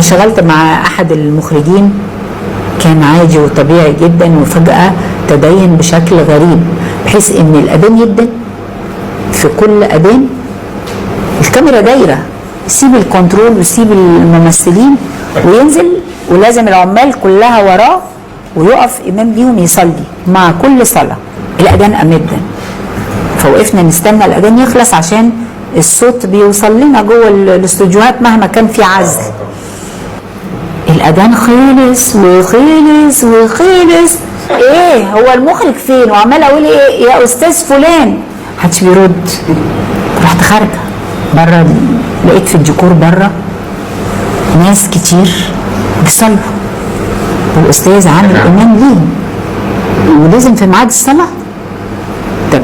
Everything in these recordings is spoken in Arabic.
اشتغلت مع احد المخرجين كان عادي وطبيعي جدا، وفجأة تدين بشكل غريب بحيث ان الاذان يدن في كل اذان الكاميرا دايره، سيب الكنترول وسيب الممثلين وينزل، ولازم العمال كلها وراه ويقف امام ليهم يصلي مع كل صلاه. الاذان قام يدن، فوقفنا نستنى الاذان يخلص عشان الصوت بيوصل لنا جوه الاستوديوهات مهما كان في عزل. الاذان خلص وخلص وخلص، ايه هو المخرج فين؟ وعمال اقول ايه يا استاذ فلان، محدش بيرد. رحت خارجه بره، لقيت في الديكور بره ناس كتير بيصلوا، والاستاذ عامل امام ليهم ولازم في ميعاد الصلاه. طب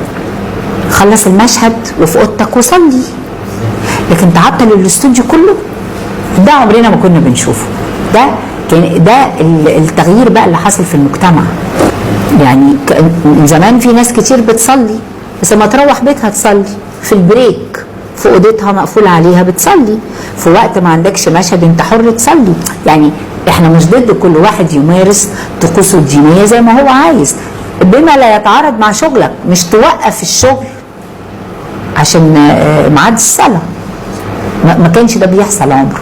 خلص المشهد وفي اوضتك وصلي، لكن تعطل الاستوديو كله، ده عمرنا ما كنا بنشوفه. ده التغيير بقى اللي حصل في المجتمع. يعني من زمان في ناس كتير بتصلي، بس لما تروح بيتها تصلي في البريك، في اوضتها مقفول عليها بتصلي، في وقت ما عندكش مشهد انت حر تصلي. يعني احنا مش ضد كل واحد يمارس طقوسه الدينيه زي ما هو عايز بما لا يتعارض مع شغلك، مش توقف الشغل عشان ميعاد الصلاه. ما كانش ده بيحصل عمره.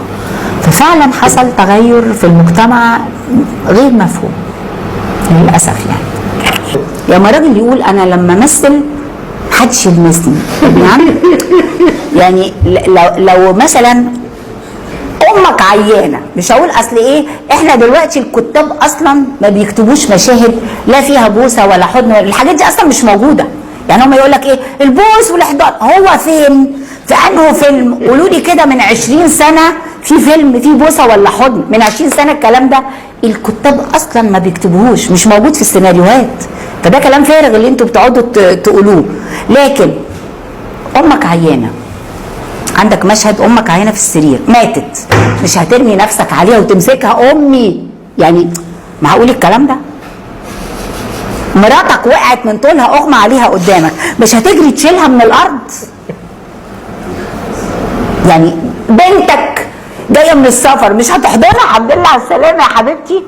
ففعلا حصل تغير في المجتمع غير مفهوم للاسف. يعني ما راجل يقول انا لما امثل محدش يلمسني، يعني لو مثلا امك عيانه، مش هقول اصل ايه، احنا دلوقتي الكتاب اصلا ما بيكتبوش مشاهد لا فيها بوسه ولا حضن، الحاجات دي اصلا مش موجوده. يعني هم يقول لك ايه البوس والاحضان، هو فين؟ في انه فيلم؟ قولوا لي كده من 20 سنه في فيلم فيه بوسه ولا حضن؟ من 20 سنه الكلام ده الكتاب اصلا ما بيكتبوهوش، مش موجود في السيناريوهات. فده كلام فارغ اللي انتوا بتقعدوا تقولوه. لكن امك عيانه، عندك مشهد امك عيانه في السرير ماتت، مش هترمي نفسك عليها وتمسكها امي؟ يعني معقول الكلام ده؟ مراتك وقعت من طولها اغمى عليها قدامك، مش هتجري تشيلها من الارض؟ يعني بنتك جايه من السفر، مش هتحضنها الحمد لله على السلامه يا حبيبتي؟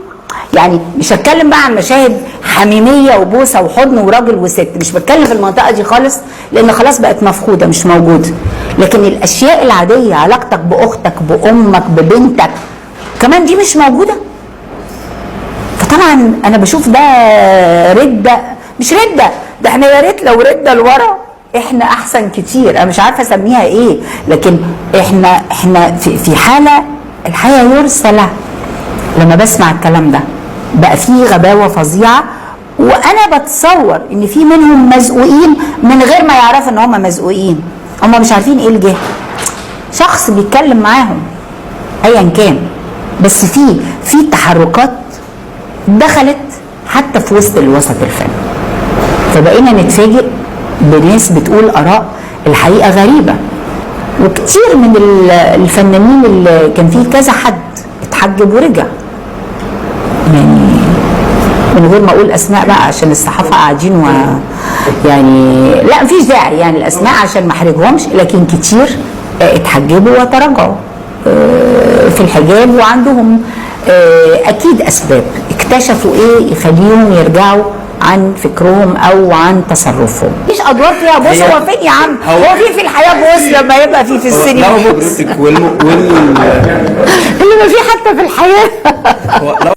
يعني مش هتكلم بقى عن مشاهد حميميه وبوسه وحضن وراجل وست، مش بتكلم في المنطقه دي خالص لان خلاص بقت مفقوده مش موجوده. لكن الاشياء العاديه، علاقتك باختك بامك ببنتك كمان، دي مش موجوده. فطبعا انا بشوف ده رده، مش رده، ده احنا يا ريت لو رده لورا احنا احسن كتير. انا مش عارفه اسميها ايه، لكن احنا في حاله الحياه يرثى لها. لما بسمع الكلام ده بقى فيه غباوه فظيعه، وانا بتصور ان في منهم مزقوقين من غير ما يعرفوا ان هم مزقوقين، هم مش عارفين ايه الجهه. شخص بيتكلم معاهم ايا كان، بس في تحركات دخلت حتى في وسط الوسط الفني، فبقينا نتفاجئ بناس بتقول اراء الحقيقه غريبه. وكتير من الفنانين اللي كان فيه كذا حد اتحجب ورجع، يعني من غير ما اقول اسماء بقى عشان الصحافه قاعدين يعني لا مفيش داعي يعني الاسماء عشان ما احرجهمش، لكن كتير اتحجبوا وتراجعوا في الحجاب، وعندهم اكيد اسباب، اكتشفوا ايه يخليهم يرجعوا عن فكرهم او عن تصرفهم. مفيش ادوار فيها بوس. هو فين يا عم؟ هو في الحياه بوس لما يبقى في السينما بوس؟ اللي ما في حتى في الحياه